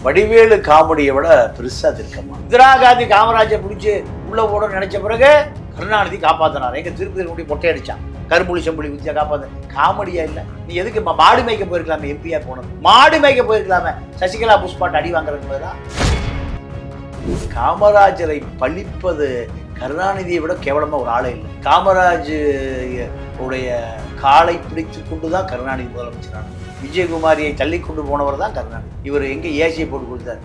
வடிவேலு காமெடியை விட பெருசா இருக்கமா. இந்திரா காந்தி காமராஜர் பிடிச்சி உள்ள போடணும்னு நினைச்ச பிறகு கருணாநிதி காப்பாத்தினார். எங்க திருப்பதி முடி பொட்டை அடிச்சான், கரும்புலி செம்புலி வித்தியா காப்பாத்து. காமெடியா இல்ல? நீ எதுக்கு மாடு மேய்க்க போயிருக்கலாமே, எம்பியா போனது மாடு மேய்க்க போயிருக்கலாமே, சசிகலா புஷ்பாட்டு அடி வாங்குறதுக்கு பதிலா. காமராஜரை பழிப்பது கருணாநிதியை விட கேவலமா ஒரு ஆளே இல்லை. காமராஜ் உடைய காலை பிடித்து கொண்டுதான் கருணாநிதி முதலமைச்சரான. விஜயகுமாரியை தள்ளி கொண்டு போனவர் தான் கருணாநிதி. இவர் எங்க ஏசியை போட்டு கொடுத்தார்.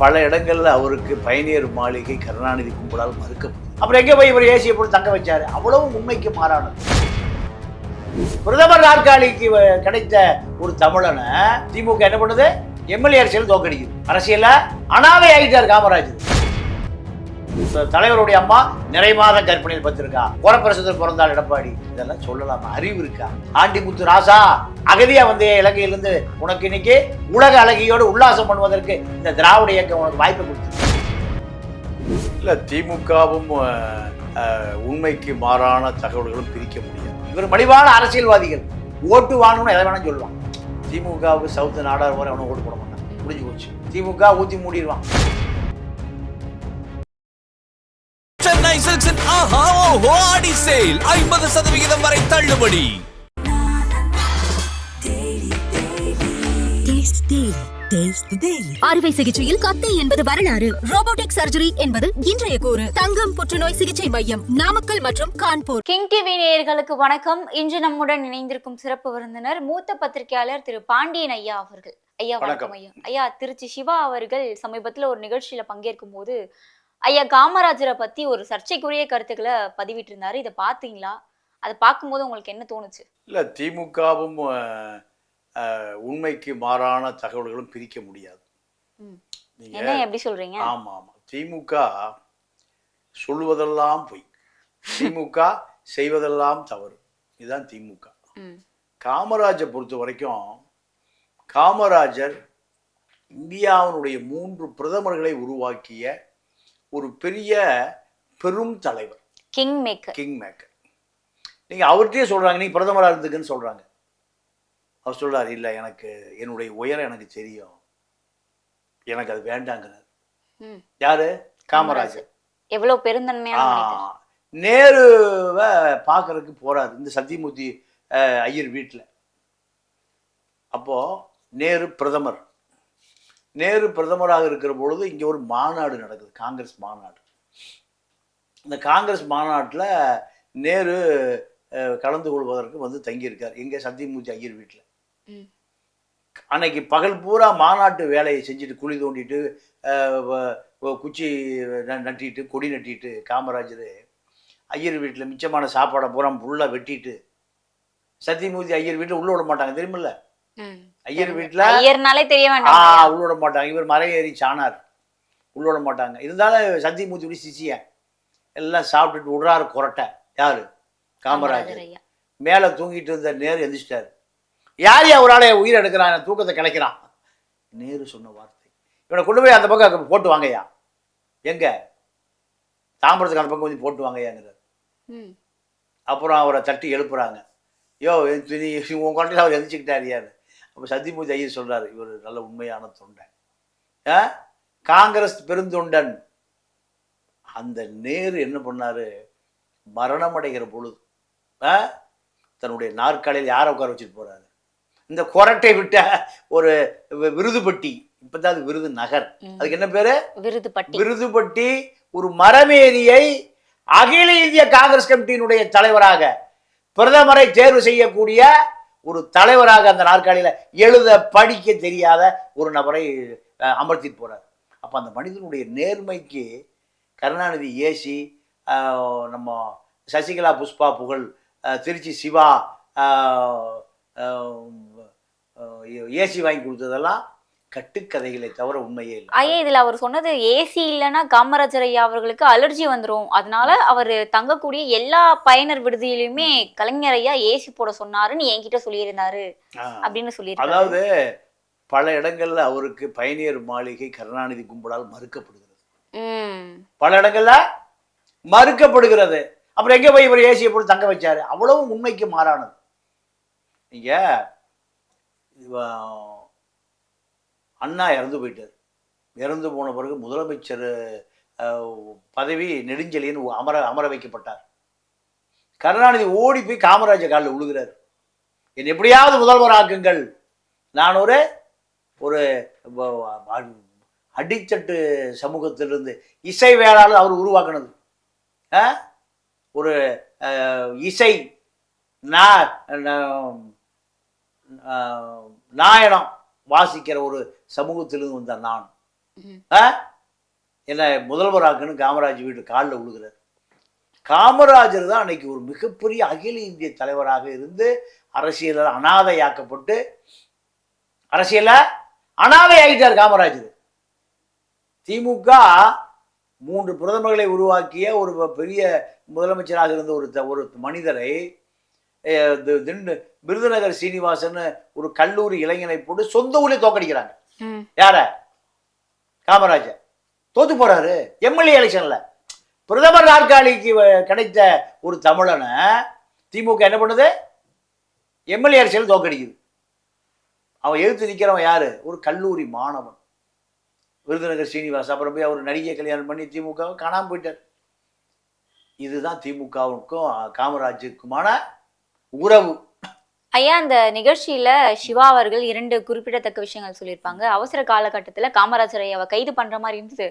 பல இடங்கள்ல அவருக்கு பயணியர் மாளிகை கருணாநிதி கும்பலால் மறுக்கப்படும். அப்புறம் எங்க போய் இவர் ஏசியை போட்டு தங்க வச்சாரு? அவ்வளவு உண்மைக்கு மாறானது. பிரதமர் நாற்காலிக்கு கிடைத்த ஒரு தமிழனை திமுக என்ன பண்ணுது? எம்எல்ஏ அரசியல் தோக்கடிக்குது. அரசியல அனாதை ஆகிட்டார் காமராஜர். தலைவருடைய அம்மா நிறை மாதம் கற்பனையில் பத்திருக்கா, கோரப்பிரசத்தில் பிறந்தாள் எடப்பாடி. இதெல்லாம் சொல்லலாமா? அறிவு இருக்கா? ஆண்டிமுத்து ராசா, அகதியா வந்து இலங்கையிலிருந்து உனக்கு இன்னைக்கு உலக அழகியோடு உல்லாசம் பண்ணுவதற்கு இந்த திராவிட இயக்கம் உனக்கு வாய்ப்பு கொடுத்து இல்ல. திமுகவும் உண்மைக்கு மாறான தகவல்களும் பிரிக்க முடியாது. இவர் மலிவான அரசியல்வாதிகள். ஓட்டு வாங்கணும்னு எதை வேணாம் சொல்லுவான். திமுகவுக்கு சவுத்து நாடார் வரை அவனை ஓட்டு போட மாட்டான். முடிஞ்சு போச்சு. திமுக ஊத்தி மூடிடுவான். சென்னை சில்க்ஸின் ஆஹா ஓஹோ ஆடி சேல் 50% வரை தள்ளுபடி. அறுவை சிகிச்சையில் கத்தை என்பது வரலாறு, ரோபோட்டிக் சர்ஜரி என்பது இன்றைய கூறு. தங்கம் புற்றுநோய் சிகிச்சை மையம், நாமக்கல் மற்றும் கான்பூர். கிங் டிவி நேயர்களுக்கு வணக்கம். இன்று நம்முடன் இணைந்திருக்கும் சிறப்பு விருந்தினர் மூத்த பத்திரிகையாளர் திரு பாண்டியன் ஐயா அவர்கள். ஐயா வணக்கம். ஐயா ஐயா திருச்சி சிவா அவர்கள் சமீபத்தில் ஒரு நிகழ்ச்சியில பங்கேற்கும் போது ஐயா காமராஜரை பத்தி ஒரு சர்ச்சைக்குரிய கருத்துக்களை பதிவிட்டு இருந்தாரு. இதை பாத்தீங்களா? அதை பார்க்கும்போது உங்களுக்கு என்ன தோணுச்சு? இல்ல, திமுகவும் உண்மைக்கு மாறான தகவல்களும் பிரிக்க முடியாது. என்ன எப்படி சொல்றீங்க? ஆமா ஆமா, திமுக சொல்வதெல்லாம் பொய், திமுக செய்வதெல்லாம் தவறு. இதுதான் திமுக. காமராஜர் பொறுத்த வரைக்கும் காமராஜர் இந்தியாவினுடைய 3 பிரதமர்களை உருவாக்கிய ஒரு பெரிய பெரும் தலைவர், கிங் மேக்கர். நீங்க அவர்கிட்டயே சொல்றாங்க, நீங்க பிரதமராக இருந்துக்குன்னு சொல்றாங்க. அவர் சொல்றாரு, இல்லை எனக்கு என்னுடைய உயரம் எனக்கு தெரியும், எனக்கு அது வேண்டாங்கிறார். யாரு? காமராஜர். எவ்வளவு பெருந்தன்மையான நேருவை பார்க்கறதுக்கு போறாரு இந்த சத்தியமூர்த்தி ஐயர் வீட்டில். அப்போ நேரு பிரதமராக இருக்கிற பொழுது இங்கே ஒரு மாநாடு நடக்குது, காங்கிரஸ் மாநாடு. இந்த காங்கிரஸ் மாநாட்டில் நேரு கலந்து கொள்வதற்கு வந்து தங்கியிருக்கார் எங்க சத்தியமூர்த்தி ஐயர் வீட்டில். அன்னைக்கு பகல் பூரா மாநாட்டு வேலையை செஞ்சுட்டு குழி தோண்டிட்டு குச்சி நட்டிட்டு கொடி நட்டிட்டு காமராஜர் ஐயர் வீட்டில் மிச்சமான சாப்பாடை பூரா ஃபுல்லாக வெட்டிட்டு சத்தியமூர்த்தி ஐயர் வீட்டில் உள்ள விட மாட்டாங்க, தெரியுமில்ல? ஐயர் வீட்டில் உள்ள விட மாட்டாங்க. இவர் மலை ஏறி சாணார், உள்ள விட மாட்டாங்க. இருந்தாலும் சத்தியமூர்த்தி சிசிய எல்லாம் சாப்பிட்டுட்டு விடுறாரு கொரட்டை. யாரு? காமராஜர். மேலே தூங்கிட்டு இருந்த நேரு எந்திரிச்சிட்டாரு. யார் ஒரு ஆளை உயிர் எடுக்கிறான், தூக்கத்தை கிளைக்கிறான்? நேரு சொன்ன வார்த்தை, இவனை கொண்டு போய் அந்த பக்கம் போட்டு வாங்கய்யா. எங்க? தாம்பரத்துக்கு அந்த பக்கம் வந்து போட்டு வாங்கய்யாங்கிறார். அப்புறம் அவரை தட்டி எழுப்புறாங்க. யோ உன் கொண்டையில் அவர் எந்திரிச்சுக்கிட்டாரியாரு. அப்போ சத்தியமூர்த்தி ஐயர் சொல்றாரு, இவர் நல்ல உண்மையான தொண்டன், காங்கிரஸ் பெருந்தொண்டன். அந்த நேரு என்ன பண்ணாரு? மரணம் அடைகிற பொழுது தன்னுடைய நாற்காலியில் யாரை உட்கார வச்சுட்டு போறாரு? இந்த கொரட்டை விட்ட ஒரு விருதுப்பட்டி, இப்பதான் அது விருது நகர், அதுக்கு என்ன பேரு? விருதுப்பட்டி. ஒரு மரமேரியை அகில இந்திய காங்கிரஸ் கமிட்டியினுடைய தலைவராக, பிரதமரை தேர்வு செய்யக்கூடிய ஒரு தலைவராக அந்த நாற்காலியில எழுத படிக்க தெரியாத ஒரு நபரை அமர்த்திட்டு போறார். அப்ப அந்த மனிதனுடைய நேர்மைக்கு கருணாநிதி ஏசி, நம்ம சசிகலா புஷ்பா புகழ், திருச்சி சிவா ஏசி வாங்கி கொடுத்ததெல்லாம் கட்டுக்கதைகளை தவிர உண்மையே இல்லை. ஐயா இதுல அவர் சொன்னது ஏசி இல்லைன்னா காமராஜர் ஐயா அவர்களுக்கு அலர்ஜி வந்துடும், அதனால அவர் தங்கக்கூடிய எல்லா பயனர் விடுதியிலுமே கலைஞர் ஐயா ஏசி போட சொன்னாருன்னு என்கிட்ட சொல்லியிருந்தாரு அப்படின்னு சொல்லியிருக்காரு. அதாவது பல இடங்கள்ல அவருக்கு பயணியர் மாளிகை கருணாநிதி கும்பலால் மறுக்கப்படுகிறது. பல இடங்கள்ல மறுக்கப்படுகிறது. அப்புறம் எங்க போய் இவர் ஏசியை போட்டு தங்க வச்சாரு? அவ்வளவு உண்மைக்கு மாறானது. நீங்க அண்ணா இறந்து போயிட்டார். இறந்து போன பிறகு முதலமைச்சர் பதவி நெடுஞ்செழியன் அமர வைக்கப்பட்டார். கருணாநிதி ஓடி போய் காமராஜர் காலில் விழுகிறார். என்னை எப்படியாவது முதல்வர் ஆக்குங்கள், நான் ஒரு அடித்தட்டு சமூகத்திலிருந்து இசை வேளாளர் அவர் உருவாக்குனது. ஒரு இசை நாயனம் வாசிக்கிற ஒரு சமூகத்திலிருந்து வந்த நான் என்ன முதல்வராக்குன்னு காமராஜ் வீட்டு காலில் விழுகிறார். காமராஜர் தான் அன்னைக்கு ஒரு மிகப்பெரிய அகில இந்திய தலைவராக இருந்து அரசியலில் அனாதையாக்கப்பட்டு அரசியல அனாதையாகிட்டார் காமராஜர். திமுக 3 பிரதமர்களை உருவாக்கிய ஒரு பெரிய முதலமைச்சராக இருந்த ஒரு மனிதரை விருதுநகர் சீனிவாசன் ஒரு கல்லூரி இளைஞனை போட்டு சொந்த ஊரில் தோக்கடிக்கிறாங்க. யார? காமராஜர் தோத்து போறாரு எம்எல்ஏ எலெக்ஷன்ல. பிரதமர் நாற்காலிக்கு கிடைத்த ஒரு தமிழனை திமுக என்ன பண்ணுது? எம்எல்ஏ எலெக்ஷன்ல தோக்கடிக்குது. அவன் எழுத்து நிற்கிறவன் யாரு? ஒரு கல்லூரி மாணவன் விருதுநகர் சீனிவாசன். அப்புறம் போய் அவர் நடிகை கல்யாணம் பண்ணி திமுக காணாம போயிட்டார். இதுதான் திமுகவுக்கும் காமராஜருக்குமான உறவு. ஐயா, இந்த நிகழ்ச்சியில சிவா அவர்கள் 2 குறிப்பிடத்தக்க விஷயங்கள் சொல்லியிருப்பாங்க. அவசர காலகட்டத்துல காமராஜரை அவ கைது பண்ற மாதிரி இருந்தது.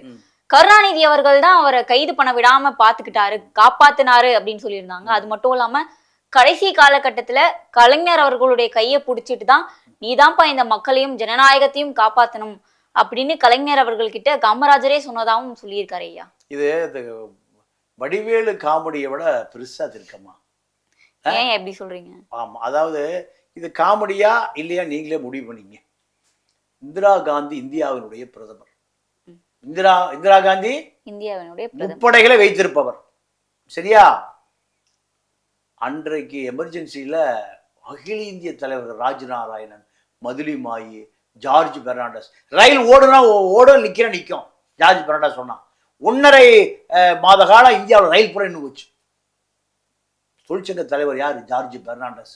கருணாநிதி அவர்கள் தான் அவரை கைது பண்ண விடாம பாத்துக்கிட்டாரு, காப்பாத்தினாரு அப்படின்னு சொல்லியிருந்தாங்க. அது மட்டும் இல்லாம கடைசி காலகட்டத்துல கலைஞர் அவர்களுடைய கையை பிடிச்சிட்டு தான் நீதான்ப்பா இந்த மக்களையும் ஜனநாயகத்தையும் காப்பாத்தணும் அப்படின்னு கலைஞர் அவர்கள்கிட்ட காமராஜரே சொன்னதாகவும் சொல்லியிருக்காரு ஐயா. இது வடிவேலு காமெடியை விட பெருசா இருக்கமா? ஏன் எப்படி சொல்றீங்க? ஆமா, அதாவது இது காமெடியா இல்லையா நீங்களே முடிவு பண்ணீங்க. இந்திரா காந்தி இந்தியாவினுடைய பிரதமர். இந்திரா காந்தி இந்தியாவினுடைய முப்படைகளை வைத்திருப்பவர். சரியா? அன்றைக்கு எமர்ஜென்சியில அகில இந்திய தலைவர் ராஜ்நாராயணன், மதுலிமாயி, ஜார்ஜ் பெர்னாண்டஸ் ரயில் ஓடுனா ஓடும், நிற்கும். ஜார்ஜ் பெர்னாண்டஸ் சொன்னான் 1.5 மாத காலம் இந்தியாவில் ரயில் புற நின்று போச்சு. தொழிற்சங்க தலைவர் யார்? ஜார்ஜ் பெர்னாண்டஸ்.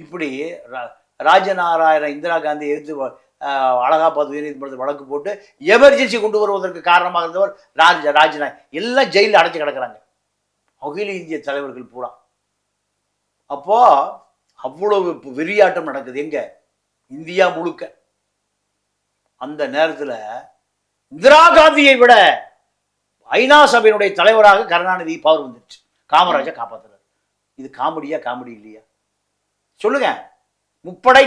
இப்படி ராஜநாராயணன் இந்திரா காந்தி எடுத்து அலகாபாத் உயர்நீதிமன்றத்தில் வழக்கு போட்டு எமர்ஜென்சி கொண்டு வருவதற்கு காரணமாக இருந்தவர் ராஜநாயக். எல்லாம் ஜெயிலில் அடைச்சு கிடக்கிறாங்க அகில இந்திய தலைவர்கள் பூரா. அப்போ அவ்வளவு வெறியாட்டம் நடக்குது எங்க? இந்தியா முழுக்க. அந்த நேரத்தில் இந்திரா காந்தியை விட ஐநா சபையினுடைய தலைவராக கருணாநிதி பவர் வந்துருச்சு. காமராஜர் காப்பாற்றுறாரு. இது காமெடியா? காமெடி இல்லையா? சொல்லுங்க. முப்படை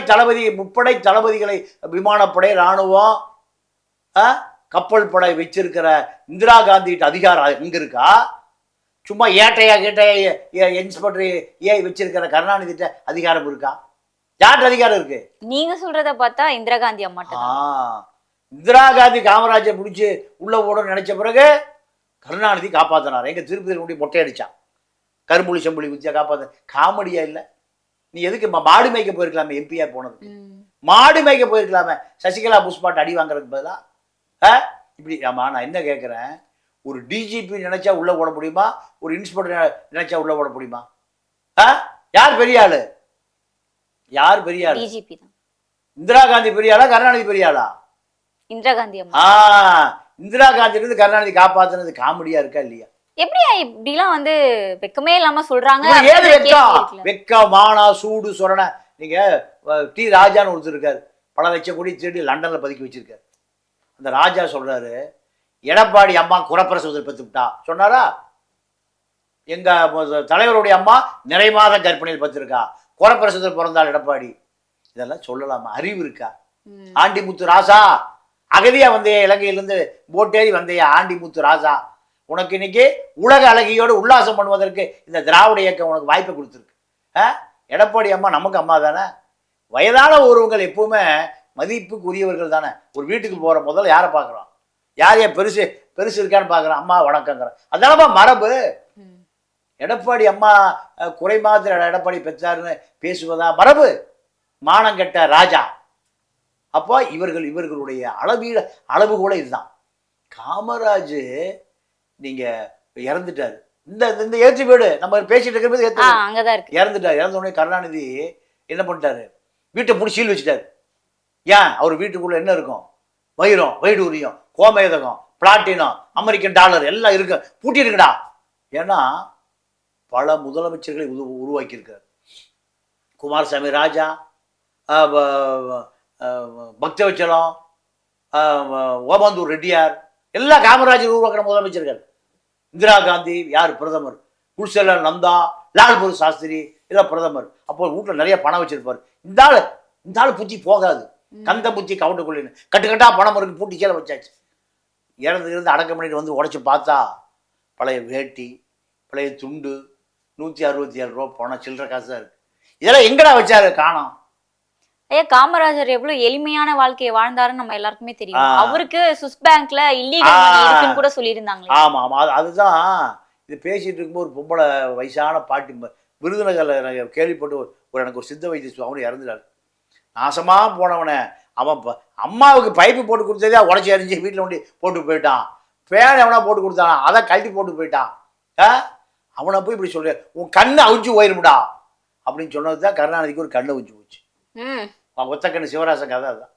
தளபதிகளை விமானப்படை, இராணுவம், கப்பல் படை வச்சிருக்கிற இந்திரா காந்தி அதிகாரம் எங்க இருக்கா? சும்மா ஏட்டையா இன்ஸ்பெக்டர் வச்சிருக்கிற கருணாநிதி அதிகாரம் இருக்கா? யார்கிட்ட அதிகாரம் இருக்கு? நீங்க சொல்றத பார்த்தா இந்திரா காந்தி அம்மாட்ட. இந்திரா காந்தி காமராஜர் பிடிச்சி உள்ள ஓடணும்னு நினைச்ச பிறகு கருணாநிதி காப்பாத்தினார். எங்க திருப்பதியில் கொண்டு மொட்டை அடிச்சான், கரும்புலி செம்புலி குத்தியா காப்பாத்த. காமெடியா இல்லை? நீ எதுக்கு மாடு மேய்க்க போயிருக்கலாமே? எம்பியா போனது மாடு மேய்க்க போயிருக்கலாமே, சசிகலா புஷ்பாட்டு அடி வாங்குறதுக்கு பதிலாக. இப்படி ஆமா, நான் என்ன கேட்குறேன், ஒரு டிஜிபி நினைச்சா உள்ள ஓட முடியுமா? ஒரு இன்ஸ்பெக்டர் நினைச்சா உள்ள ஓட முடியுமா? யார் பெரிய ஆளு? யார் பெரிய ஆளு? டிஜிபி தான். இந்திரா காந்தி பெரிய ஆளா, கருணாநிதி பெரிய ஆளா? இந்திரா காந்தி அம்மா. இந்திரா காந்தி இருந்து கருணாநிதி காப்பாத்துனது காமெடியா இருக்கா இல்லையா? எப்படியா இப்படிலாம் வெக்கமே இல்லாம சொல்றாங்க? ஏது வெக்கம், மானா, சூடு, சொரண. நீங்க டி ராஜான்னு ஒருத்தர் இருக்காரு, பல லட்சம் கோடி திருடி லண்டன்ல பதுக்கி வச்சிருக்காரு. அந்த ராஜா சொல்றாரு, எடப்பாடி அம்மா குறப்பிரசவத்தில் பெற்றுவிட்டா சொன்னாரா? எங்க தலைவருடைய அம்மா நிறை மாத கர்ப்பிணியில் பத்திருக்கா, குறப்பிரசவத்தில் பிறந்தாள் எடப்பாடி. இதெல்லாம் சொல்லலாமா? அறிவு இருக்கா? ஆண்டிமுத்து ராசா, அகதியா வந்தையா, இலங்கையிலிருந்து போட்டேறி வந்தையா ஆண்டிமுத்து ராசா, உனக்கு இன்னைக்கு உலக அழகியோடு உல்லாசம் பண்ணுவதற்கு இந்த திராவிட இயக்கம் உனக்கு வாய்ப்பை கொடுத்துருக்கு. எடப்பாடி அம்மா நமக்கு அம்மா தானே. வயதான ஒருவங்கள் எப்பவுமே மதிப்புக்குரியவர்கள் தானே. ஒரு வீட்டுக்கு போற முதல்ல யாரை பார்க்குறோம்? யார் பெருசு இருக்கான்னு பார்க்குறோம். அம்மா வணக்கங்கிறோம். அதனாலப்பா மரபு. எடப்பாடி அம்மா குறை மாத்திர எடப்பாடி பெற்றாருன்னு பேசுவதா மரபு? மானங்கெட்ட ராஜா. அப்போ இவர்களுடைய அளவுகோல இதுதான். காமராஜ் நீங்க இறந்துட்டாரு. இந்த ஏற்றி வீடு நம்ம பேசிட்டு இருக்கிறது இறந்துட்டாரு. இறந்த உடனே கருணாநிதி என்ன பண்ணிட்டாரு? வீட்டை பிடிச்சி சீல் வச்சுட்டாரு. ஏன்? அவர் வீட்டுக்குள்ள என்ன இருக்கும்? வைரம், வைடூரியம், கோமேதகம், பிளாட்டினம், அமெரிக்கன் டாலர் எல்லாம் இருக்கு, பூட்டியிருக்குடா. ஏன்னா பல முதலமைச்சர்களை உருவாக்கியிருக்கார். குமாரசாமி ராஜா, பக்தவச்சலம், ஓமந்தூர் ரெட்டியார் எல்லாம் காமராஜர் உருவாக்கின முதலமைச்சர்கள். இந்திரா காந்தி யார் பிரதமர், குல்செல்லர் நந்தா, லால்பூர் சாஸ்திரி இதெல்லாம் பிரதமர். அப்போ வீட்டில் நிறைய பணம் வச்சிருப்பார். இந்த ஆள் புத்தி போகாது, கந்த புத்தி கவுண்டுக்குள்ளேன்னு கட்டுக்கட்டா பணம் இருக்கு, பூட்டி கீழே வச்சாச்சு. இறந்து அடக்கம் பண்ணிட்டு வந்து உடச்சி பார்த்தா பழைய வேட்டி, பழைய துண்டு, 167 ரூபா பணம், சில்லற காசு தான் இருக்கு. இதெல்லாம் எங்கடா வச்சாரு? காணோம். ஐயா, காமராஜர் எவ்வளவு எளிமையான வாழ்க்கையை வாழ்ந்தாருன்னு நம்ம எல்லாருக்குமே தெரியும். அவருக்கு சுவிஸ் பேங்க்ல இல்லீகல் மணி இருக்குன்னு கூட சொல்லியிருந்தாங்க. ஆமா ஆமா, அதுதான் இது பேசிட்டு இருக்கும்போது ஒரு பொம்பளை வயசான பாட்டி விருதுநகர்ல கேள்விப்பட்டு எனக்கு ஒரு சித்த வைத்திய அவனு இறந்துட்டாரு. நாசமா போனவனை அவன் அம்மாவுக்கு பைப்பு போட்டு கொடுத்ததே உடச்சி எறிஞ்சு வீட்டில் கொண்டு போட்டு போயிட்டான். ஃபேன் எவனா போட்டு கொடுத்தானா அதை கழட்டி போட்டு போயிட்டான். அவனை போய் இப்படி சொல்ற, உன் கண்ணு அவிஞ்சு போயிருமுடா அப்படின்னு சொன்னது தான் கருணாநிதிக்கு ஒரு கண்ணு அவிஞ்சு போச்சு. ஒத்தக்கண்ணு சிவராசன் கதை அதுதான்.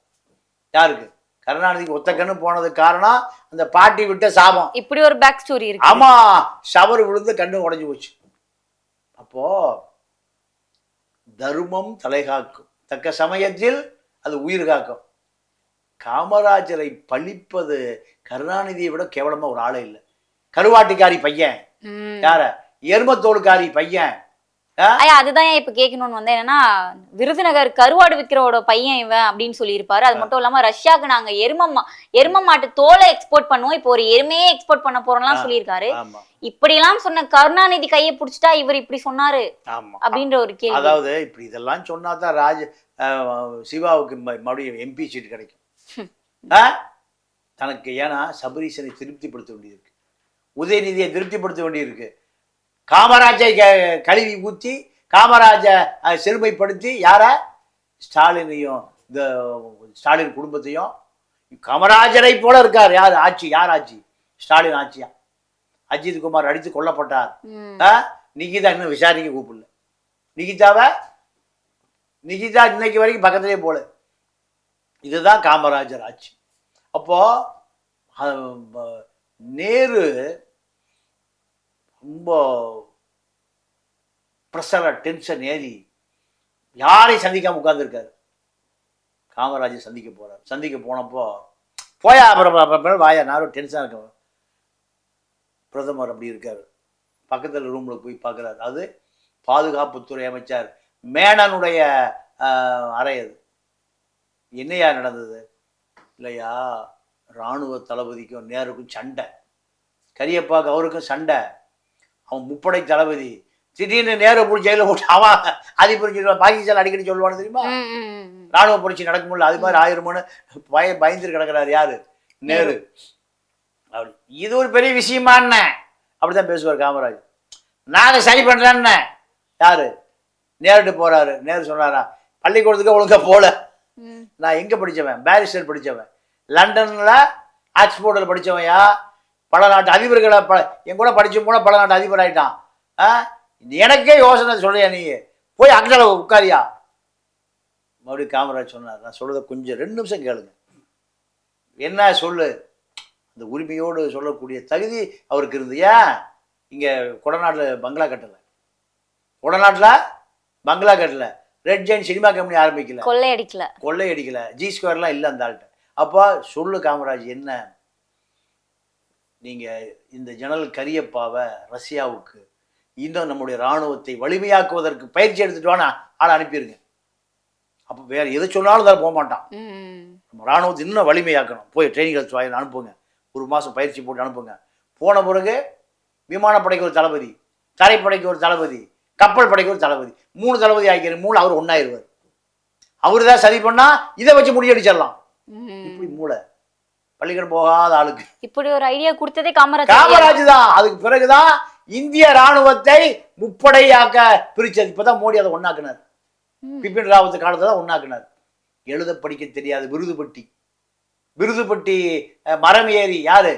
யாருக்கு? கருணாநிதிக்கு ஒத்தக்கண்ணு போனதுக்கு காரணம் அந்த பாட்டி விட்ட சாபம். இப்படி ஒரு பேக் ஸ்டோரி இருக்கு. ஆமா, ஷவர் விழுந்து கண்ணு உடைஞ்சு போச்சு. அப்போ தர்மம் தலைகாக்கும், தக்க சமயத்தில் அது உயிர் காக்கும். காமராஜரை பழிப்பது கருணாநிதியை விட கேவலமா ஒரு ஆளே இல்லை. கருவாட்டிக்காரி பையன், யார எருமத்தோடுக்காரி பையன். அதுதான் இப்ப கேட்கணும்னு வந்து என்னன்னா, விருதுநகர் கருவாடு விற்கிறவோட பையன் இவன் அப்படின்னு சொல்லியிருப்பாரு. அது மட்டும் இல்லாம ரஷ்யாவுக்கு நாங்க எரும மாட்டு தோலை எக்ஸ்போர்ட் பண்ணுவோம், இப்போ ஒரு எருமையே எக்ஸ்போர்ட் பண்ண போறோம்லாம் சொல்லியிருக்காரு. இப்படி எல்லாம் சொன்ன கருணாநிதி கையை பிடிச்சிட்டா இவர் இப்படி சொன்னாரு அப்படின்ற ஒரு கேள்வி. அதாவது இப்படி இதெல்லாம் சொன்னாதான் சிவாவுக்கு மறுபடியும் எம்பி சீட் கிடைக்கும். தனக்கு ஏன்னா சபரீசனை திருப்திப்படுத்த வேண்டியிருக்கு, உதயநிதியை திருப்திப்படுத்த வேண்டியிருக்கு. காமராஜை கழுவி ஊற்றி காமராஜை செருமைப்படுத்தி யார ஸ்டாலினையும் இந்த ஸ்டாலின் குடும்பத்தையும், காமராஜரை போல இருக்கார். யார் ஆட்சி? ஸ்டாலின் ஆட்சியா? அஜித் குமார் அடித்து கொல்லப்பட்டார். நிகிதா இன்னும் விசாரிக்க கூப்பிடல. நிகிதா இன்னைக்கு வரைக்கும் பக்கத்திலே போல. இதுதான் காமராஜர் ஆட்சி. அப்போ நேரு ரொம்ப ப்ரெஷராக டென்ஷன் ஏறி யாரையும் சந்திக்காம உட்கார்ந்துருக்காரு. காமராஜர் சந்திக்க போனப்போ போயா அப்புறம் வாயா, நானும் டென்ஷனாக இருக்கேன். பிரதமர் அப்படி இருக்காரு, பக்கத்தில் ரூமில் போய் பார்க்குறாரு. அது பாதுகாப்புத்துறை அமைச்சர் மேனனுடைய அறை. அது என்னையா நடந்தது? இல்லையா, இராணுவ தளபதிக்கும் நேருக்கும் சண்டை, கரியப்பாவுக்கு அவருக்கும் சண்டை. அவன் முப்படை தளபதி, திடீர்னு நேரு போய் ஜெயிலில் போட்டு அவன் அதிபர் பாகிஸ்தான் அடிக்கடி சொல்லுவானு தெரியுமா? ராணுவ புரட்சி நடக்க முடியல, அது மாதிரி ஆயிருமோன்னு பயந்துட்டு கிடக்கிறாரு யாரு? நேரு. அப்படி இது ஒரு பெரிய விஷயமா என்ன அப்படிதான் பேசுவார் காமராஜ். நாங்கள் சரி பண்றேன்னு யாரு? நேருட்டு போறாரு. நேரு சொன்னாரா, பள்ளிக்கூடத்துக்கு ஒழுங்கா போல. நான் எங்க படிச்சவன்? பாரிஸ்டர் படிச்சவன், லண்டன்ல ஆக்ஸ்போர்டில் படிச்சவன்யா. பல நாட்டு அதிபர்களை என் கூட படிச்சு போன பல நாட்டு அதிபர் ஆயிட்டான். எனக்கே யோசனை சொல்றியா, நீ போய் அங்கே உட்காரியா? மறுபடியும் காமராஜ் சொன்னார், நான் சொல்றதை கொஞ்சம் 2 நிமிஷம் கேளுங்க. என்ன சொல்லு? அந்த உரிமையோடு சொல்லக்கூடிய தகுதி அவருக்கு இருந்து. ஏன் இங்கே கொடநாட்டில் பங்களா கட்டல, ரெட் ஜெயின் சினிமா கம்பெனி ஆரம்பிக்கல, கொள்ளையடிக்கல, ஜி ஸ்கொயர்லாம் இல்லை அந்த ஆள்கிட்ட. அப்போ சொல்லு காமராஜ், என்ன நீங்கள் இந்த ஜெனரல் கரியப்பாவை ரஷ்யாவுக்கு இன்னும் நம்முடைய இராணுவத்தை வலிமையாக்குவதற்கு பயிற்சி எடுத்துட்டு வானா ஆளை அனுப்பிடுங்க. அப்போ வேற எது சொன்னாலும் அதில் போக மாட்டான். நம்ம இராணுவத்தை இன்னும் வலிமையாக்கணும், போய் ட்ரைனிங் அனுப்புங்க, 1 மாதம் பயிற்சி போட்டு அனுப்புங்க. போன பிறகு விமானப்படைக்கு ஒரு தளபதி, தரைப்படைக்கு ஒரு தளபதி, கப்பல் படைக்கு ஒரு தளபதி, 3 தளபதி ஆகிக்கிற 3 அவர் ஒன்றாயிருவார். அவரு தான் சரி பண்ணா இதை வச்சு முடியடிச்சிடலாம். இப்படி மூளை பள்ளிக்கூடம் போகாத ஆளுக்கு இப்படி ஒரு ஐடியா கொடுத்ததே காமராஜ் தான். அதுக்கு பிறகுதான் இந்திய ராணுவத்தை முப்படையாக்க பிரிச்சது. இப்பதான் மோடி அதை ஒன்னாக்குனார். பிபின் ராவத் காலத்துல தான் ஒன்னாக்குனார். எழுத படிக்க தெரியாது விருதுபட்டி மரம் ஏறி யாரு?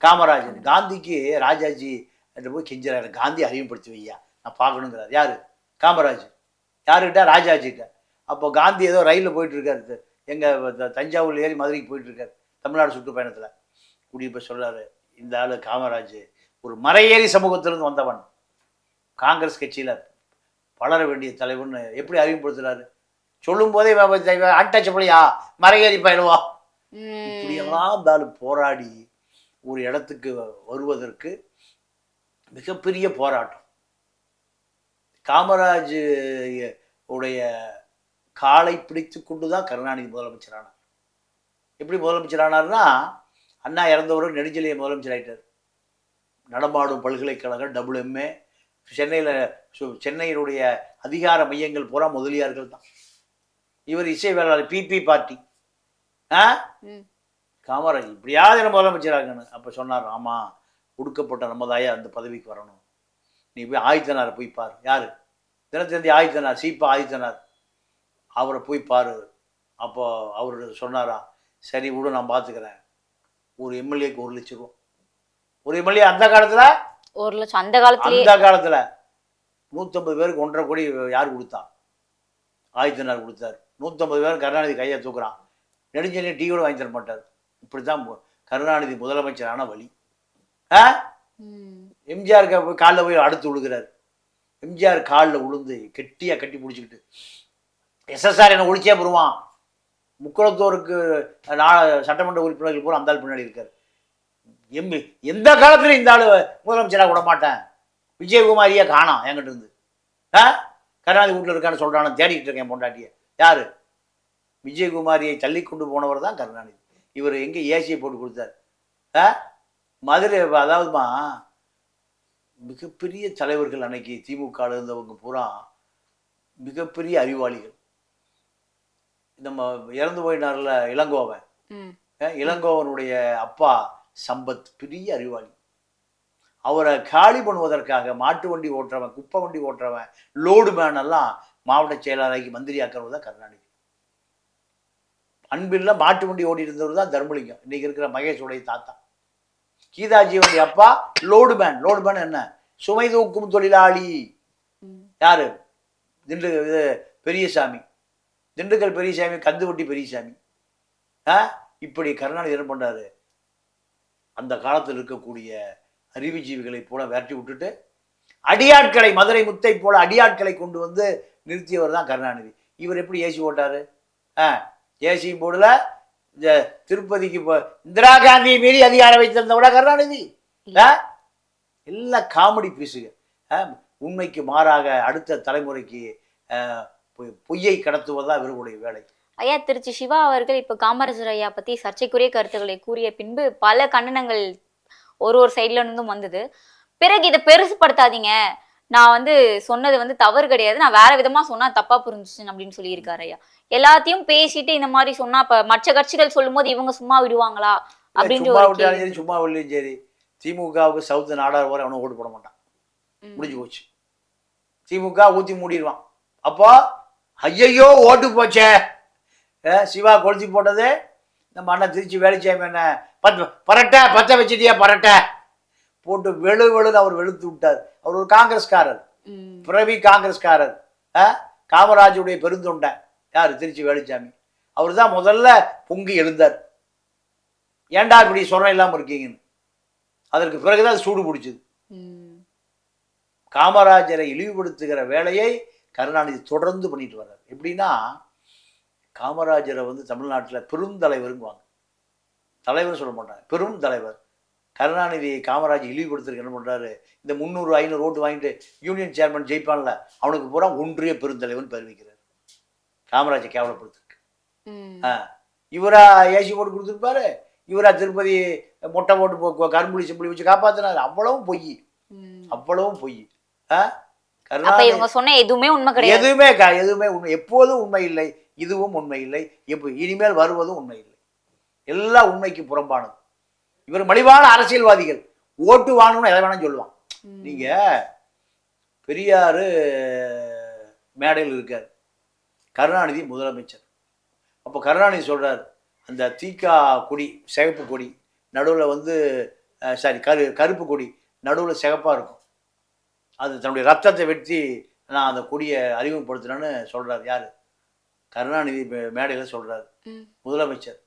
காமராஜர். காந்திக்கு ராஜாஜி போய் கெஞ்சுறாரு, காந்தி அறிமுகப்படுத்தி வையா, நான் பார்க்கணுங்கிறார். யாரு? காமராஜ். யாருக்கிட்ட? ராஜாஜிட்ட. அப்போ காந்தி ஏதோ ரயிலில் போயிட்டு இருக்காரு, எங்கள் தஞ்சாவூர் ஏறி மதுரைக்கு போயிட்டுருக்கார் தமிழ்நாடு சுற்றுப்பயணத்தில். கூட்டிகிட்டு போய் சொல்கிறாரு, இந்த ஆள் காமராஜ் ஒரு மறையேறி சமூகத்திலிருந்து வந்தவன், காங்கிரஸ் கட்சியில் வளர வேண்டிய தலைவர்னு எப்படி அறிமுகப்படுத்துறாரு. சொல்லும் போதே அன்டச்சபிளியா மறையேறி பயிலுவா. இப்படியெல்லாம் இருந்தாலும் போராடி ஒரு இடத்துக்கு வருவதற்கு மிகப்பெரிய போராட்டம். காமராஜ் உடைய காலை பிடித்து கொண்டு தான் கருணாநிதி முதலமைச்சரானார். எப்படி முதலமைச்சரானார்னா, அண்ணா இறந்தவரும் நெடுஞ்செழியன் முதலமைச்சர் ஆகிட்டார். நடமாடும் பல்கலைக்கழகம் WMA. சென்னையினுடைய அதிகார மையங்கள் பூரா முதலியார்கள் தான். இவர் இசை வேளாளர் PP பார்ட்டி. காமராஜ் இப்படியாவது என்ன முதலமைச்சராகணும். அப்போ சொன்னார், ஆமாம் ஒடுக்கப்பட்ட நம்மதாயா அந்த பதவிக்கு வரணும், நீ போய் ஆதித்தனாரை போய் பார். யார்? தினத்தந்தி ஆதித்தனார், சீப்பா ஆதித்தனார், அவரை போய் பாரு. அப்போ அவர் சொன்னாரா, சரி விடு நான் பார்த்துக்கிறேன். ஒரு எம்எல்ஏக்கு 1 லட்சம் ரூபா. ஒரு எம்எல்ஏ அந்த காலத்தில் 1 லட்சம் அந்த காலத்துல 150 பேருக்கு 1.5 கோடி யார் கொடுத்தா? ஆதித்தனார் கொடுத்தார். 150 பேர் கருணாநிதி கையை தூக்குறான். நெடுஞ்செழியன் டீ கூட வாங்கி தர மாட்டார். இப்படி தான் கருணாநிதி முதலமைச்சரான வழி. எம்ஜிஆருக்கு போய் காலில் போய் அடுத்து விழுகிறார். எம்ஜிஆர் காலில் விழுந்து கெட்டியாக கட்டி பிடிச்சிக்கிட்டு, SSR என்ன ஒழிச்சே போடுவான், முக்குளத்தோருக்கு சட்டமன்ற உறுப்பினர்கள் பூரா அந்த ஆள் பின்னாடி இருக்கார். எந்த காலத்துல இந்த ஆள் முதலமைச்சராக விட மாட்டேன், விஜயகுமாரியே காணாம் என்கிட்ட இருந்து, கருணாநிதி வீட்டில் இருக்கான்னு சொல்றான்னு தேடிக்கிட்டு இருக்கேன் பொண்டாட்டியை. யாரு? விஜயகுமாரியை தள்ளி கொண்டு போனவர் தான் கருணாநிதி. இவர் எங்கே ஏசியை போட்டு கொடுத்தார். மதுரை, அதாவதுமா மிகப்பெரிய தலைவர்கள் அன்னைக்கு திமுக இருந்தவங்க பூரா மிகப்பெரிய அறிவாளிகள். நம்ம இறந்து போயினார்ல இளங்கோவன், இளங்கோவனுடைய அப்பா சம்பத் பெரிய அறிவாளி. அவரை காலி பண்ணுவதற்காக மாட்டு வண்டி ஓட்டுறவன், குப்பை வண்டி ஓட்டுறவன், லோடு மேன் எல்லாம் மாவட்ட செயலாளராகி மந்திரி ஆக்கிறவர் தான் கருணாநிதி. அன்பில்ல மாட்டு வண்டி ஓடி இருந்தவர் தான் தர்மலிங்கம், இன்னைக்கு இருக்கிற மகேஷோடைய தாத்தா. கீதாஜியோடைய அப்பா லோடு மேன். லோடு மேன் என்ன? சுமை தூக்கும் தொழிலாளி. யாரு? பெரியசாமி, திண்டுக்கல் பெரியசாமி, கந்துவட்டி பெரியசாமி. இப்படி கருணாநிதி என்ன பண்றாரு, அந்த காலத்தில் இருக்கக்கூடிய அறிவுஜீவிகளை போல விரட்டி விட்டுட்டு அடியாட்களை, மதுரை முத்தை போல அடியாட்களை கொண்டு வந்து நிறுத்தியவர் தான் கருணாநிதி. இவர் எப்படி ஏசி போட்டாரு? ஏசி போர்டுல இந்த திருப்பதிக்கு இந்திரா காந்தியை மீறி அதிகாரம் வைத்திருந்தவட கருணாநிதி. எல்லாம் காமெடி பீஸுங்க. உண்மைக்கு மாறாக அடுத்த தலைமுறைக்கு பொய்யை கடத்துவதுதான் இவர்களுடைய வேலை. ஐயா, திருச்சி சிவா அவர்கள் இப்ப காமராஜர் ஐயா பத்தி சர்ச்சைக்குரிய கருத்துக்களை கூறிய பின்பு பல கண்டனங்கள் ஒரு சைட்ல இருந்தும் வந்தது. பிறகு இதை பெருசுப்படுத்தாதீங்க, நான் சொன்னது தவறு கிடையாது, நான் வேற விதமா சொன்னா தப்பா புரிஞ்சுச்சு அப்படின்னு சொல்லியிருக்காரு ஐயா. எல்லாத்தையும் பேசிட்டு இந்த மாதிரி சொன்னா அப்ப மற்ற கட்சிகள் சொல்லும் போது இவங்க சும்மா விடுவாங்களா அப்படின்னு. சும்மா விடலையும் சரி, திமுகவுக்கு சவுத்து நாடார் வரை அவனை ஓட்டு போட மாட்டான், முடிஞ்சு போச்சு. திமுக ஊத்தி மூடிடுவான். அப்போ ஐயையோ ஓட்டு போச்சே, சிவா கொளுத்தி போட்டது நம்ம அண்ணன் திருச்சி வேலுச்சாமி என்ன பரட்ட பத்த வச்சுட்டியா பரட்ட போட்டு வெளுன்னு அவர் வெளுத்து விட்டார். அவர் ஒரு காங்கிரஸ்காரர், பிறவி காங்கிரஸ்காரர். காமராஜுடைய பெருந்தொண்டன் யாரு? திருச்சி வேலுச்சாமி. அவர் தான் முதல்ல பொங்கி எழுந்தார், ஏண்டா இப்படி சொரணம் இல்லாமல் இருக்கீங்கன்னு. அதற்கு பிறகுதான் சூடு பிடிச்சது. காமராஜரை இழிவுபடுத்துகிற வேலையை கருணாநிதி தொடர்ந்து பண்ணிட்டு வர்றார். எப்படின்னா, காமராஜரை தமிழ்நாட்டில் பெருந்தலைவருங்குவாங்க, தலைவர் சொல்ல மாட்டாங்க, பெரும் தலைவர். கருணாநிதி காமராஜ் இழிவுபடுத்துறதுக்கு என்ன பண்றாரு, இந்த 300-500 ஓட்டு வாங்கிட்டு யூனியன் சேர்மன் ஜெயிப்பான்ல, அவனுக்கு பூரா ஒன்றிய பெருந்தலைவன் பேர் வைக்கிறார். காமராஜை கேவலப்படுத்துருக்கு. இவரா ஏசி போட்டு கொடுத்துருப்பாரு, இவரா திருப்பதி மொட்டை போட்டு கரும்புலி செம்புலி வச்சு காப்பாத்தினாரு. அவ்வளவும் பொய், அவ்வளவும் பொய். எதுவுமே உண்மை கிடையாது, எதுவுமே உண்மை, எப்போதும் உண்மை இல்லை, இதுவும் உண்மை இல்லை, இனிமேல் வருவதும் உண்மை இல்லை. எல்லாம் உண்மைக்கு புறம்பானது. இவர் மலிவான அரசியல்வாதிகள், ஓட்டு வாங்கணும்னு எதை வேணாலும் சொல்லுவான். நீங்க பெரியாரு மேடையில் இருக்கார், கருணாநிதி முதலமைச்சர். அப்போ கருணாநிதி சொல்றாரு, அந்த தீக்கா கொடி, சிகப்பு கொடி நடுவில் கருப்பு கொடி நடுவில் சிகப்பாக இருக்கும், அது தன்னுடைய ரத்தத்தை வெட்டி நான் அந்த கொடியை அறிமுகப்படுத்தினேன்னு சொல்றாரு. யாரு? கருணாநிதி மேடையில் சொல்கிறாரு ம். முதலமைச்சர்.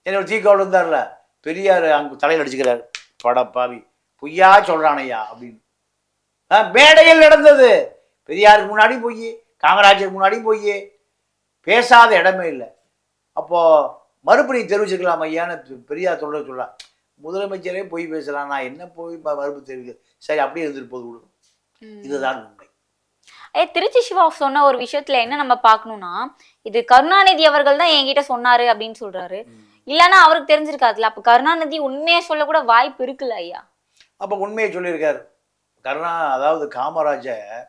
என்னோட தீக்காவில் இருந்தார்ல, பெரியார் அங்கே தலையில் அடிச்சுக்கிறாரு, படப்பாவி பொய்யா சொல்கிறானையா அப்படின்னு. மேடையில் நடந்தது. பெரியாருக்கு முன்னாடி போய், காமராஜருக்கு முன்னாடி போய் பேசாத இடமே இல்லை. அப்போது மறுப்பு நீ தெரிவிச்சுக்கலாம் ஐயான்னு பெரியார் சொல்கிறான். முதலமைச்சரே போய் பேசுகிறான், நான் என்ன போய் மறுப்பு தெரிவிக்க? சரி, அப்படியே இருந்துட்டு போது விடும். இதுதான் உண்மை. திருச்சி சிவா சொன்ன ஒரு விஷயத்துல என்ன நம்ம பார்க்கணும்னா, இது கருணாநிதி அவர்கள் தான் என்கிட்ட சொன்னாரு அப்படின்னு சொல்றாரு. இல்லைன்னா அவருக்கு தெரிஞ்சிருக்காதுல்ல. அப்ப கருணாநிதி உண்மையை சொல்ல கூட வாய்ப்பு இருக்குல்ல ஐயா? அப்ப உண்மையை சொல்லியிருக்காரு. அதாவது காமராஜர்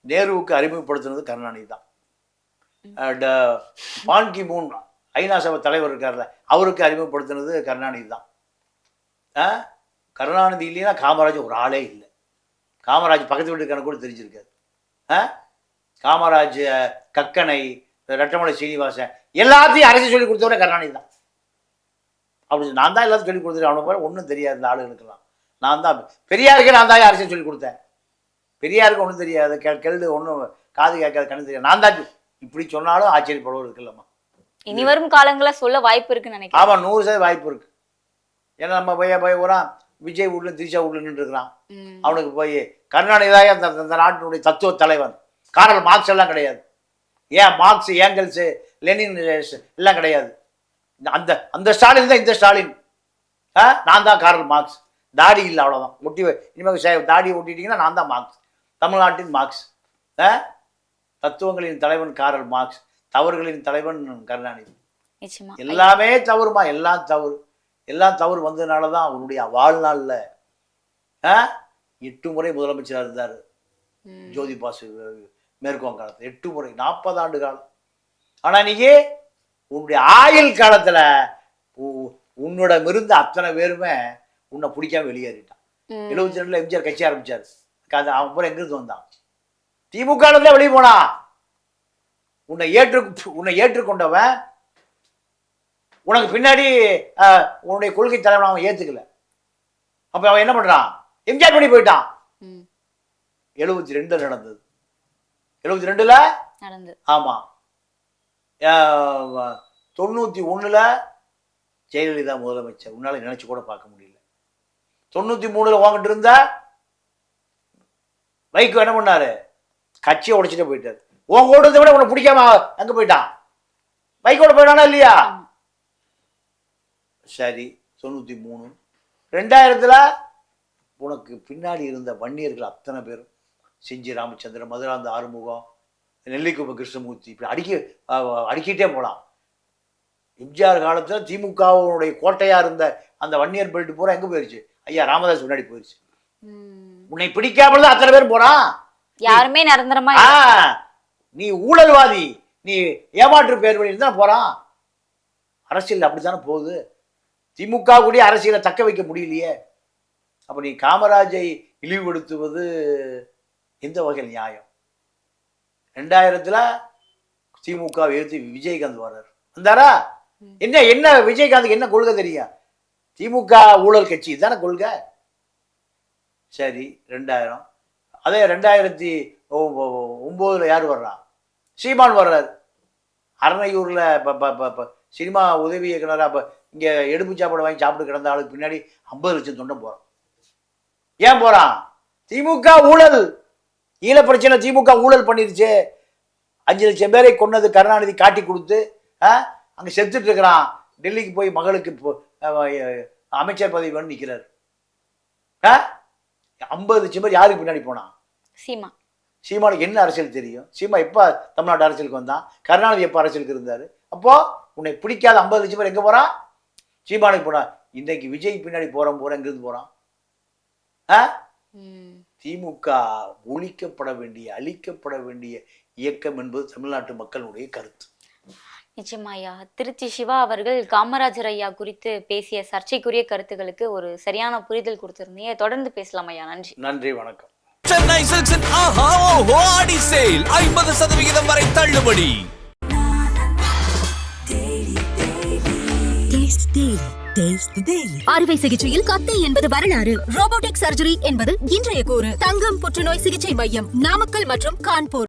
நேருவுக்கு அறிமுகப்படுத்தினது கருணாநிதி தான். பான் கி மூன் ஐநா சபை தலைவர் இருக்கார்ல, அவருக்கு அறிமுகப்படுத்தினது கருணாநிதி தான். கருணாநிதி இல்லைன்னா காமராஜர் ஒரு ஆளே இல்லை. காமராஜ் பக்கத்து வீட்டுக்கான கூட தெரிஞ்சிருக்காரு. காமராஜ், கக்கனை, ரெட்டமலை சீனிவாசன் எல்லாத்தையும் அரசியல் சொல்லி கொடுத்தவரை கருணாநிதி தான். அப்படி நான் தான் எல்லாத்தையும் சொல்லி கொடுத்துருக்கேன். அவனுக்கு போல ஒன்றும் தெரியாது இந்த ஆளுகளுக்கெல்லாம். நான் தான் பெரியாருக்கு நான் தான் அரசியல் சொல்லி கொடுத்தேன். பெரியாருக்கு ஒன்றும் தெரியாது, கெல்டு ஒன்றும் காது கேட்காது, கண்ணு தெரியாது. நான் தான் இப்படி சொன்னாலும் ஆச்சரியப்படுவது இருக்குல்லம்மா. இனி வரும் காலங்களில் சொல்ல வாய்ப்பு இருக்குன்னு நினைக்கிறேன். ஆமாம், 100% வாய்ப்பு இருக்கு. ஏன்னா நம்ம போய் போகிறான், விஜய் வீட்ல திரிஷா வீட்ல நின்றுருக்கிறான். அவனுக்கு போய் கருணாநிதி தான் அந்த நாட்டினுடைய தத்துவ தலைவன். காரல் மார்க்ஸ் எல்லாம் கிடையாது. ஏன் மார்க்ஸ், ஏங்கல்ஸு, லெனின் எல்லாம் கிடையாது. அந்த அந்த ஸ்டாலின் தான் இந்த ஸ்டாலின். நான் தான் காரல் மார்க்ஸ். தாடி இல்லை, அவ்வளோதான். ஒட்டி இனிமேல் தாடியை ஒட்டிட்டீங்கன்னா நான் தான் மார்க்ஸ், தமிழ்நாட்டின் மார்க்ஸ். தத்துவங்களின் தலைவன் காரல் மார்க்ஸ், தவறுகளின் தலைவன் கருணாநிதி. எல்லாமே தவறுமா, எல்லாம் தவறு. எல்லாம் தவறு வந்ததுனால தான் அவருடைய வாழ்நாளில் 8 முறை முதலமைச்சராக இருந்தார். ஜோதி பாசு மேற்கோங்க காலத்தில் 8 முறை, 40 ஆண்டு காலம். ஆனால் நீங்க உன்னுடைய ஆயுள் காலத்தில் உன்னோட இருந்த அத்தனை பேருமே உன்னை பிடிக்காம வெளியேறிட்டான். 72 எம்ஜிஆர் கட்சி ஆரம்பிச்சாரு. அவன் பூரா எங்கிருந்து வந்தான்? திமுக வெளியே போனா. உன்னை ஏற்றுக்கொண்டவன் உனக்கு பின்னாடி உன்னுடைய கொள்கை தலைவன் அவன் ஏத்துக்கல. அப்ப அவன் என்ன பண்றான்? எம்ஜிஆர் பண்ணி போயிட்டான். 72 நடந்தது. 72 நடந்தது. ஆமா. 91 ஜெயலலிதா முதலமைச்சர். உன்னால நினைச்சு கூட பார்க்க முடியல. 93 வாங்கிட்டு இருந்த வைகோ என்ன பண்ணாரு? கட்சியை உடைச்சிட்டு போயிட்டாரு. உன் கூட்டத்தை விட உனக்கு பிடிக்காம அங்க போயிட்டான். வைகோட போயிட்டானா இல்லையா? சரி, 93. 2000 உனக்கு பின்னாடி இருந்த வன்னியர்கள் அத்தனை பேரும், செஞ்சி ராமச்சந்திரன், மதுராந்த ஆறுமுகம், நெல்லிக்குப்ப கிருஷ்ணமூர்த்தி, இப்படி அடிக்கிட்டே போகலாம். எம்ஜிஆர் காலத்தில் திமுகவுடைய கோட்டையா இருந்த அந்த வன்னியர் பெல்ட் பூரா எங்க போயிருச்சு? ஐயா ராமதாஸ் முன்னாடி போயிருச்சு. உன்னை பிடிக்காம தான் அத்தனை பேர் போறான். யாருமே நிரந்தரமா நீ ஊழல்வாதி, நீ ஏமாற்று பேர் வழி இருந்தா போறான். அரசியல் அப்படித்தானே போகுது. திமுக கூடிய அரசியலை தக்க வைக்க முடியலையே. அப்ப நீ காமராஜை இழிவுபடுத்துவது எந்த வகையில் நியாயம்? 2000 திமுக எதிர்த்து விஜயகாந்த் வர்றார். வந்தாரா? என்ன விஜயகாந்துக்கு என்ன கொள்கை தெரியும்? திமுக ஊழல் கட்சி தானே கொள்கை. சரி, 2000. அதே 2009 யார் வர்றா? சீமான் வர்றாரு. அரணையூர்ல சினிமா உதவி இயக்குனரா இங்க எடுப்பு சாப்பாடு வாங்கி சாப்பிட்டு கிடந்த ஆளுக்கு பின்னாடி 50 லட்சம் தொண்டை போறான். ஏன் போறான்? திமுக ஊழல். ஈழ பிரச்சனை திமுக ஊழல் பண்ணிருச்சு. 5 லட்சம் பேரை கொன்னது கருணாநிதி காட்டி கொடுத்து அங்க செத்துட்டு இருக்கிறான். டெல்லிக்கு போய் மகளுக்கு அமைச்சர் பதவி வேணும் நிக்கிறாரு. 50 லட்சம் பேர் யாருக்கு பின்னாடி போனான்? சீமானுக்கு என்ன அரசியல் தெரியும்? சீமா எப்ப தமிழ்நாட்டு அரசியலுக்கு வந்தான்? கருணாநிதி எப்ப அரசியலுக்கு இருந்தாரு? அப்போ உன்னை பிடிக்காத 50 லட்சம் பேர் எங்க போறான்? சீமானுக்கு போனா. இன்னைக்கு விஜய் பின்னாடி போறோம் எங்கிருந்து போறான்? திமுக ஒழிக்கப்பட வேண்டிய, அழிக்கப்பட வேண்டிய இயக்கம் என்பது தமிழ்நாட்டு மக்களுடைய கருத்து. நிச்சயமாயா. திருச்சி சிவா அவர்கள் காமராஜர் ஐயா குறித்து பேசிய சர்ச்சைக்குரிய கருத்துக்களுக்கு ஒரு சரியான புரிதல் கொடுத்திருந்தீங்க. தொடர்ந்து பேசலாம் ஐயா. நன்றி. நன்றி, வணக்கம். சென்னை சில்க்ஸின் ஆஹா ஓஹோ ஆடி சேல் 50% வரை தள்ளுபடி. அறுவை சிகிச்சையில் கத்தை என்பது வரலாறு, ரோபோட்டிக் சர்ஜரி என்பது இன்றைய கூறு. தங்கம் புற்றுநோய் சிகிச்சை மையம், நாமக்கல் மற்றும் கான்பூர்.